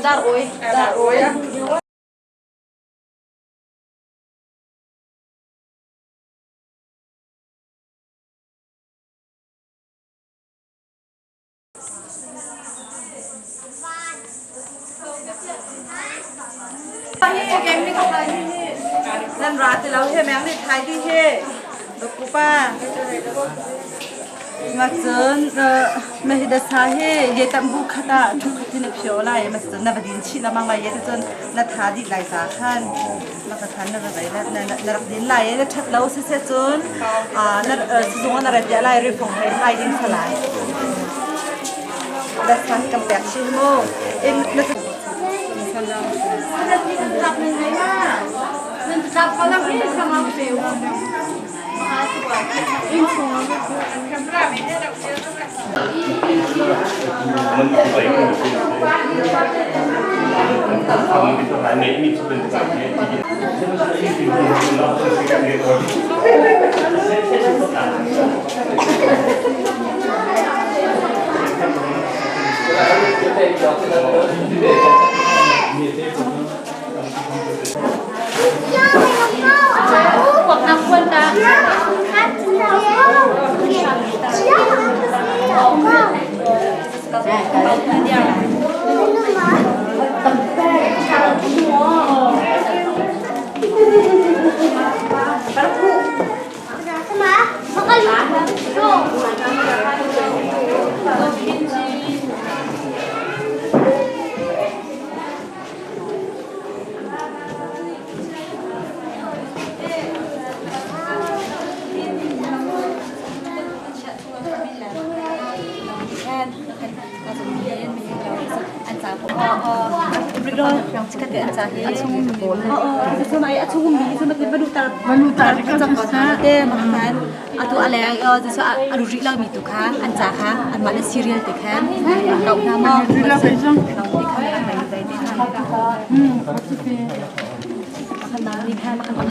dar oiนั่นร้านที่เราเฮ้แมงในไทยที่เฮ้ดอกกุป้ามาเจอไม่ได้สาเหตุเยตัมบุคดาทุกที่นักเชียวไล่มาเจอนับดินชีนามังไล่เยตจนนัดหาดิไล่สาขันนักขันนักอะไรนักดินไล่นัดทับเราเสียจนนัดส่งนัดอะไรรีฟงให้ไล่ดินสลายดัชนีกำแพงชิโม่เอ็นนัดจับยังไงล่ะจับเขาแล้วไม่ทำอะไรเปล่าอินฟูบอกนักคนนะSemai acung bi semai baru tar jam deh makan atau ala jadi alu rilang itu kan anja kan an mana serial tu kan kau nama rilang macam kau di kamera main main ni kan makan nama ni kan makan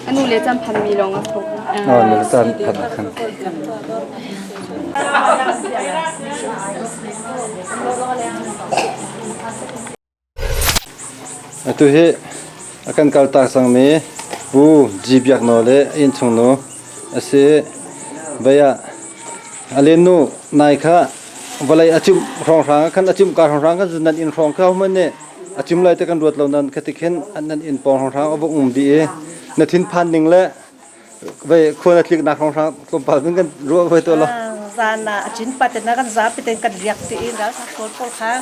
Anu lejan pan mi long aku. Oh, lejan pan kan. Itu he akan kaltak sang me bu jibyak no le in chung no ase baya alenu naikha walai achum rong rang kan achum ka rong rang kan nan in rong ka man ne achum lai te kan ruat lo nan katikhen an in pong rong rang obok bi e na thin phan ning le vai khona thlik na rong rang ko pa bin kan ru vai to lo zana chin patena kan za piten kan riak ti in ra ko ko kha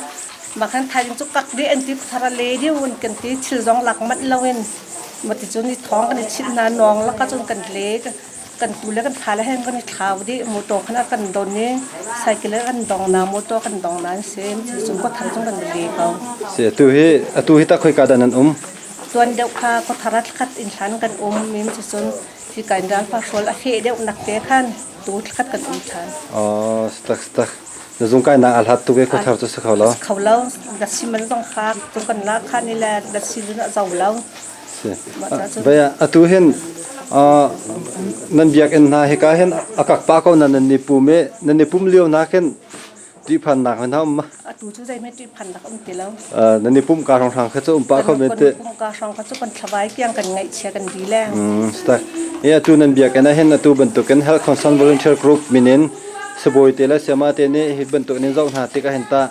makan thajing chu kak di anti thara le di un kan ti chil jong lak mat lawin mati chuni thong kan chil na nong la ka chun kan le kan tu le kan khala hen kan thaw di moto khana kan don ni cycle kan dong na moto kan dong na se chun ko thar chung kan le ka se tu hi ta khoi ka dan an tuan deuh kha ko tharat khat in than kan mim chun ti kan dal pa sol a he deuh nak te khan tu khat kan than oh stak na zung kai na al hat tu ke ko thar chu se khawlo khawlo da siman jong kha tu kan la khan ni la da sil na zawlo baya atu hen nan biak en na he ka hen akak pa ko nan ni pum leo na ken ti phan na han ham atu chu jai me ti phan dak ti lo nan ni pum ka rong rang kha chu pa ko me te pum ka rong ka chu kan thawai kyang kan ngai che kan di le sta e atu nan biak en hen atu ban tu ken health concern volunteer group minin seboi te la sema te ne hi ban tu nin zau na te ka hen ta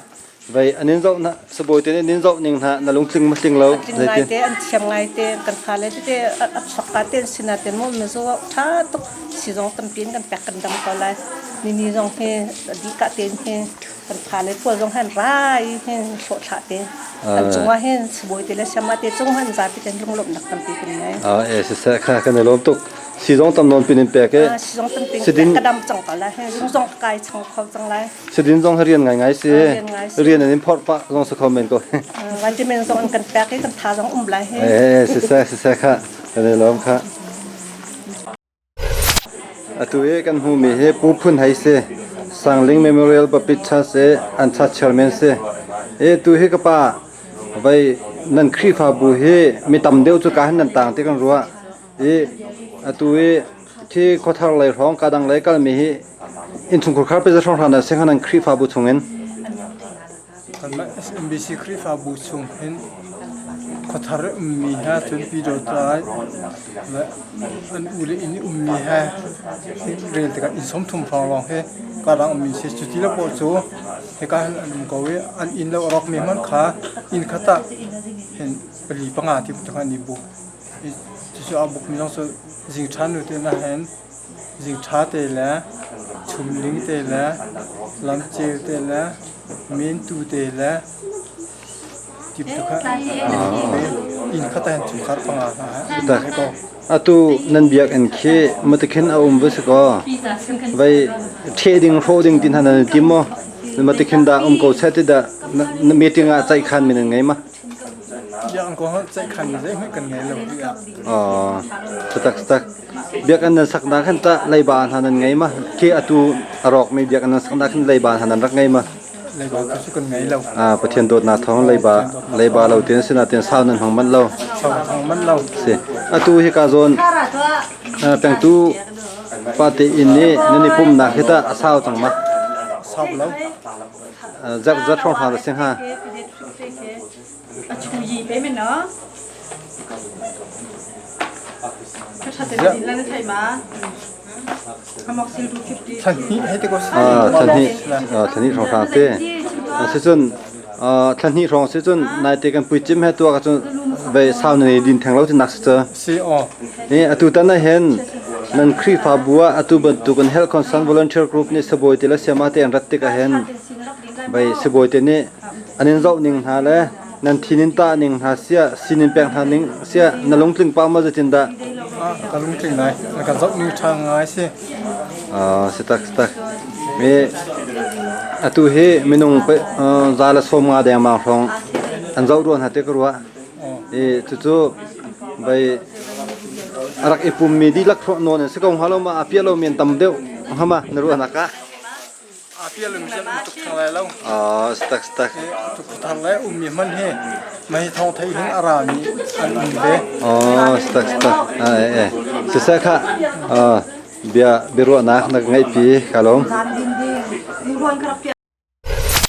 vai anin zau na seboi te ne nin zau ning na na lung tling ma tling lo ngai te an thiam ngai te kan khale te at sakka te sina te mo me zo tha to si jong tam pin kan pek kan dam ko lai ni jong he di ka te he กันผ่านในพวกจงหันร้ายเห็นโสดขาดเองอันจงว่าเห็นสบวยแต่ละชมาเตจงหันซาไปเป็นลงหลบหนักตันปีเป็นไงสิเสค่ะกันในลมตุกสีจงตำนนเป็นเปียกสีจงตำเป็นกระดำจังต่อแล้วเห็นจงกายช่างเขาจังไรสีดินจงเรียนไงสิเรียนอันนี้พอดปะจงสคอมเมนต์ก็วันที่มันจงกันแปลกให้กันทาจงไรเห็นสิเสค่ะกันในลมค่ะตัวกันหูมีเฮปูพุ่นไฮเซสังลิงเมมโมเรียลปปิชาเซอันทัชเชอร์เมนเซตัวเฮก็ป้าไปนั่นครีฟาบูเฮมีตำเดียวจุกาหันนั่นต่างที่กันรัวตัวที่เขาทำอะไรร้องกระดังไรก็มีอินทุงคุคาร์ไปจะช่องทางนั้นเสียงนั้นครีฟาบูชงเงินกันมา SMBC ครีฟาบูชงเงินเขาทำมีฮะจนปีโดตายและอันอุลิอินมีฮะเรียนแต่กันอินสมทุมฟังลองเฮการังมีเสียจุดที่ละโปรโจเฮการอันก็เวอันอินแล้วรอกมีมันขาอินขัดตาเห็นปรีปังอาที่พุทธการนิบุจะช่วยอาบุกมีน้องสุจิงชันอยู่ที่นั่นเห็นจิงชาเตละชุมลิงเตละลำเจียวเตละเมนตูเตละจิบตุกะอินขัดแต่ชุมขัดปังอาแต่ตัวนั้นเบียกอันเคมันจะขึ้นเอาบุษก็ไปเทดิ้งโฟดิ้งดินหันนั่นกิมมั้งมันจะขึ้นได้ก็เสร็จได้มีติงอาใจขันมีไงมั้งยังก็ใจขันได้ไม่กันไงเราสตักเบียกอันนั้นสักนักขันตะไล่บานหันนั่นไงมั้งเคตัวรอกไม่เบียกอันนั้นสักนักขันไล่บานหันนั่นรักไงมั้งไล่บานก็สุกันไงเราประเทศโดดนาท้องไล่บาเราเตียนสินาเตียนสาวนั่นของมันเราสาวของมันเราสิตัวเฮกาโซนเป็นตัวปฏิอินนี่นี่ปุ่มนักที่ตาสาวจังมั้งสาวเราจัดช่องทางเสียงฮะชูยีไปไหมเนาะก็ชัดเจนแล้วนะใช่ไหมท่านนี้ให้ตัวก็ท่านนี้ช่องทางเต้ซึ่งท่านนี้ช่องซึ่งนายเตกันปุยจิ้มให้ตัวก็จนไปสาวในดินแทงเราที่นักเจอนี่ตัวนั้นเห็นนั่นครีฟาบัวตัวบรรทุกัน Health Concern Volunteer Group นี่สบายที่ละเสียมาเตียนรัตติกาเห็นไปสบายที่นี่อันนี้เราหนึ่งหาเลยนั่นที่นินตาหนึ่งหาเสียสินินแปลงหาหนึ่งเสียนั่นลงถึงป้ามาจะจินดาการลงถึงไหนแล้วก็เราหนึ่งทางไงสิสตักมีตัวเฮมีนุ่งไปซาลสมงาแดงมาฟองอันเราดูอันหัดเตกรัวจู่ๆไปรักอิปุ่มมีดีลักโนนสิกงฮัลโหลมาอาเปียโลมีนตำเดียวฮะมานรู้นักะอาเปียโลมีนตุกทางไรแล้วสตักตุกทางไรมีมันเฮไม่ท้องไทยหิงอารามีอันเดสตักสิเสค่ะเบียรู้นักไงปีขลุ่ม